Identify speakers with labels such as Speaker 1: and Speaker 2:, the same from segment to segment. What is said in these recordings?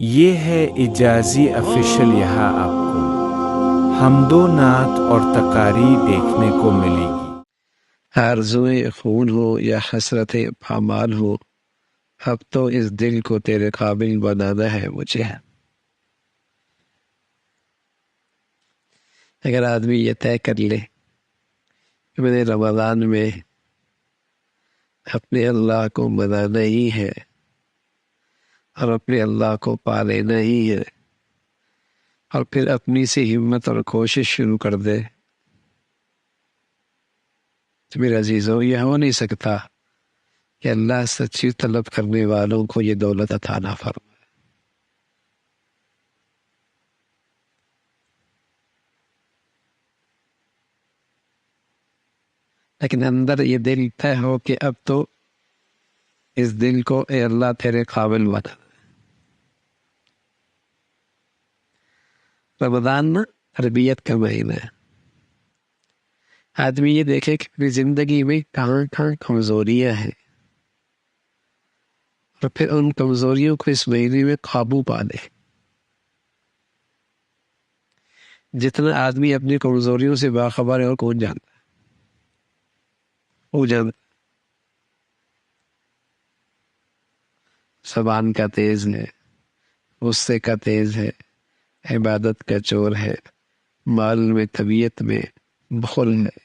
Speaker 1: یہ ہے اجازی افیشل، یہاں آپ کو حمد و نعت اور تقاری دیکھنے کو ملے گی۔
Speaker 2: آرزوئیں خون ہو یا حسرت پامال ہو، اب تو اس دل کو تیرے قابل بنانا ہے مجھے۔ اگر آدمی یہ طے کر لے کہ میں نے رمضان میں اپنے اللہ کو منانا ہی ہے اور اپنے اللہ کو پا لینا ہی ہے، اور پھر اپنی سے ہمت اور کوشش شروع کر دے، تو میرے عزیزوں یہ ہو نہیں سکتا کہ اللہ سچی طلب کرنے والوں کو یہ دولت عطا نہ فرمائے۔ لیکن اندر یہ دل طے ہو کہ اب تو اس دل کو اے اللہ تیرے قابل بنا۔ رمضان نا تربیت کا مہینہ ہے۔ آدمی یہ دیکھے کہ اپنی زندگی میں کہاں کہاں کمزوریاں ہیں، اور پھر ان کمزوریوں کو اس مہینے میں قابو پا لے۔ جتنا آدمی اپنی کمزوریوں سے باخبر ہے اور کون جانتا ہے، وہ جانتا زبان کا تیز ہے، غصے کا تیز ہے، عبادت کا چور ہے، مال میں طبیعت میں بخل ہے،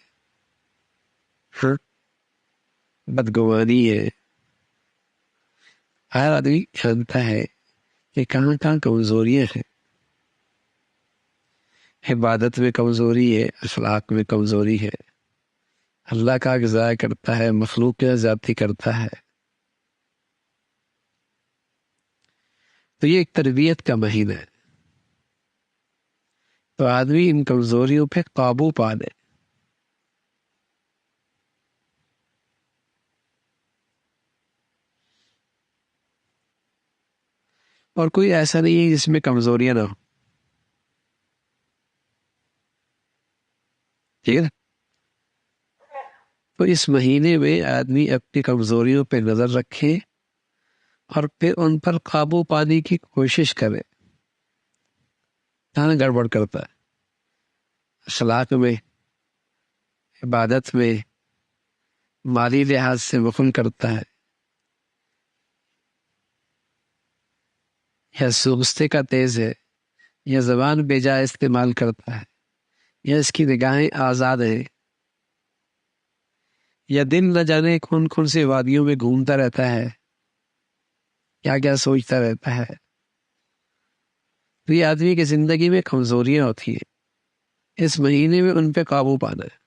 Speaker 2: ہاں بدگمانی ہے۔ ہر آدمی جانتا ہے کہ کہاں کہاں کمزوریاں ہیں۔ عبادت میں کمزوری ہے، اخلاق میں کمزوری ہے، اللہ کا حق ضائع کرتا ہے، مخلوق کا زیادتی کرتا ہے۔ تو یہ ایک تربیت کا مہینہ ہے، تو آدمی ان کمزوریوں پہ قابو پا لے۔ اور کوئی ایسا نہیں ہے جس میں کمزوریاں نہ ہو، ٹھیک ہے نا؟ تو اس مہینے میں آدمی اپنی کمزوریوں پہ نظر رکھے اور پھر ان پر قابو پانے کی کوشش کرے۔ کہاں گڑبڑ کرتا ہے؟ اخلاق میں، عبادت میں، مالی لحاظ سے بخل کرتا ہے، یا سوستے کا تیز ہے، یا زبان بے جا استعمال کرتا ہے، یا اس کی نگاہیں آزاد ہیں، یا دن نہ جانے کون کون سے وادیوں میں گھومتا رہتا ہے، کیا کیا سوچتا رہتا ہے۔ تو یہ آدمی کی زندگی میں کمزوریاں ہوتی ہیں، اس مہینے میں ان پہ قابو پانا ہے۔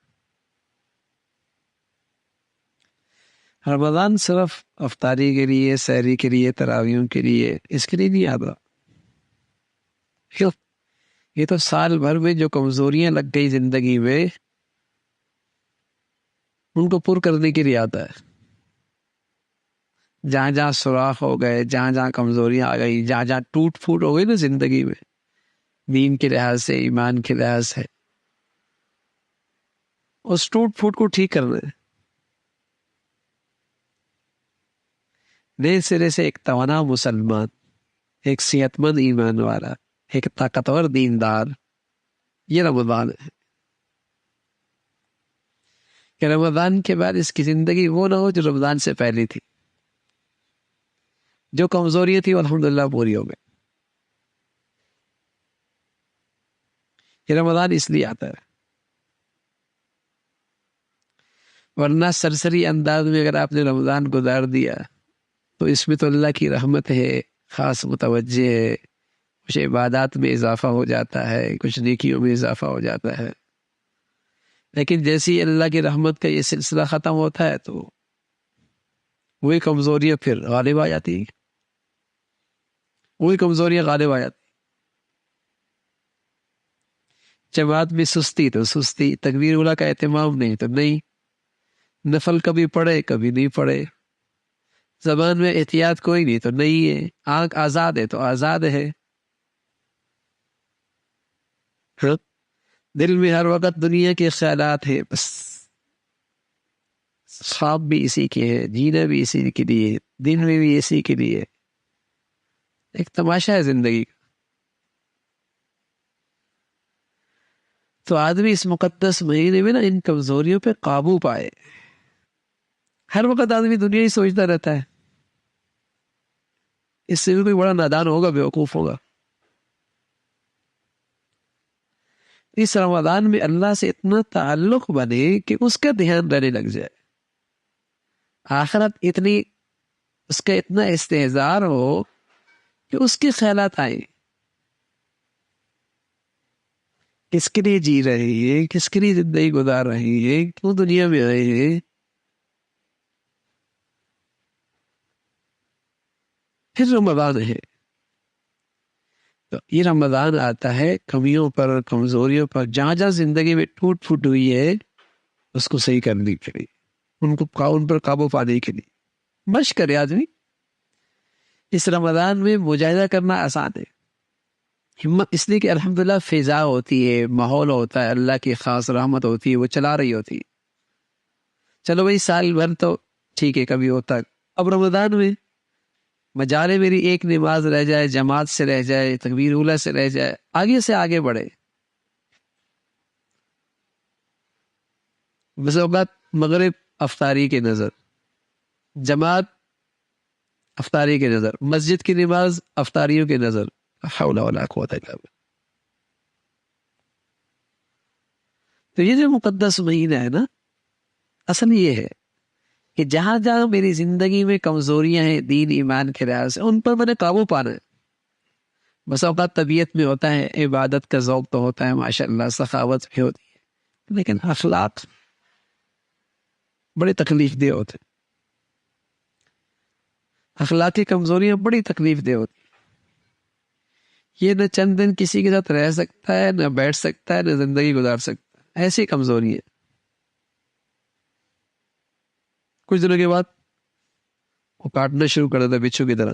Speaker 2: رمضان صرف افطاری کے لیے، سحری کے لیے، تراویحوں کے لیے، اس کے لیے نہیں آتا۔ کیوں؟ یہ تو سال بھر میں جو کمزوریاں لگ گئی زندگی میں، ان کو پر کرنے کے لیے آتا ہے۔ جہاں جہاں سوراخ ہو گئے، جہاں جہاں کمزوریاں آ گئی، جہاں جہاں ٹوٹ پھوٹ ہو گئی نا زندگی میں، دین کے لحاظ سے، ایمان کے لحاظ سے، اس ٹوٹ پھوٹ کو ٹھیک کرنا ہے۔ نئے سرے سے ایک توانا مسلمان، ایک صحت مند ایمان والا، ایک طاقتور دیندار، یہ رمضان ہے۔ کہ رمضان کے بعد اس کی زندگی وہ نہ ہو جو رمضان سے پہلے تھی۔ جو کمزوریاں تھی وہ الحمدللہ پوری ہو گئی۔ یہ رمضان اس لیے آتا ہے، ورنہ سرسری انداز میں اگر آپ نے رمضان گزار دیا تو اس میں تو اللہ کی رحمت ہے، خاص متوجہ ہے، کچھ عبادات میں اضافہ ہو جاتا ہے، کچھ نیکیوں میں اضافہ ہو جاتا ہے۔ لیکن جیسی اللہ کی رحمت کا یہ سلسلہ ختم ہوتا ہے تو وہی کمزوریاں پھر غالب آ جاتی ہیں، وہی کمزوریاں غالب آ جاتی ہیں۔ جماعت میں سستی تو سستی، تکبیر اولیٰ کا اہتمام نہیں تو نہیں، نفل کبھی پڑھے کبھی نہیں پڑھے، زبان میں احتیاط کوئی نہیں تو نہیں ہے، آنکھ آزاد ہے تو آزاد ہے، ہاں؟ دل میں ہر وقت دنیا کے خیالات ہیں، بس خواب بھی اسی کے ہیں، جینا بھی اسی کے لیے، دن میں بھی اسی کے لیے، ایک تماشا ہے زندگی کا. تو آدمی اس مقدس مہینے میں نا ان کمزوریوں پہ قابو پائے. ہر وقت آدمی دنیا ہی سوچتا رہتا ہے. اس سے بھی کوئی بڑا نادان ہوگا، بیوقوف ہوگا. اس رمضان میں اللہ سے اتنا تعلق بنے کہ اس کا دھیان رہنے لگ جائے. آخرت اتنی، اس کا اتنا استحضار ہو کہ اس کے خیالات آئیں. کس کے لیے جی رہے ہیں، کس کے لیے زندگی گزار رہے ہیں، کیوں دنیا میں آئے ہیں. پھر رمضان ہے تو یہ رمضان آتا ہے کمیوں پر، کمزوریوں پر، جہاں جہاں زندگی میں ٹوٹ پھوٹ ہوئی ہے اس کو صحیح کرنے کے لیے، ان پر قابو پانے کے لیے مشق کرے آدمی. اس رمضان میں مجاہدہ کرنا آسان ہے. ہمت اس لیے کہ الحمدللہ فضا ہوتی ہے، ماحول ہوتا ہے، اللہ کی خاص رحمت ہوتی ہے، وہ چلا رہی ہوتی ہے. چلو بھائی سال بھر تو ٹھیک ہے کبھی ہوتا ہے. اب رمضان میں مجالے میری ایک نماز رہ جائے، جماعت سے رہ جائے، تکبیر اولیٰ سے رہ جائے، آگے سے آگے بڑھے. بس اوقات مغرب افطاری کی نظر، جماعت افطاری کی نظر، مسجد کی نماز افطاریوں کی نظر. حول ولا قوت الا باللہ. تو یہ جو مقدس مہینہ ہے نا، اصل یہ ہے کہ جہاں جہاں میری زندگی میں کمزوریاں ہیں دین ایمان کے لحاظ سے، ان پر میں نے قابو پانا ہے. بس اوقات طبیعت میں ہوتا ہے، عبادت کا ذوق تو ہوتا ہے ماشاءاللہ، سخاوت بھی ہوتی ہے، لیکن اخلاق بڑے تکلیف دہ ہوتے. اخلاقی کمزوریاں بڑی تکلیف دہ ہوتی. یہ نہ چند دن کسی کے ساتھ رہ سکتا ہے، نہ بیٹھ سکتا ہے، نہ زندگی گزار سکتا ہے. ایسی کمزوری ہے. کچھ دنوں کے بعد وہ کاٹنا شروع کر دیتا بچھو کی طرح.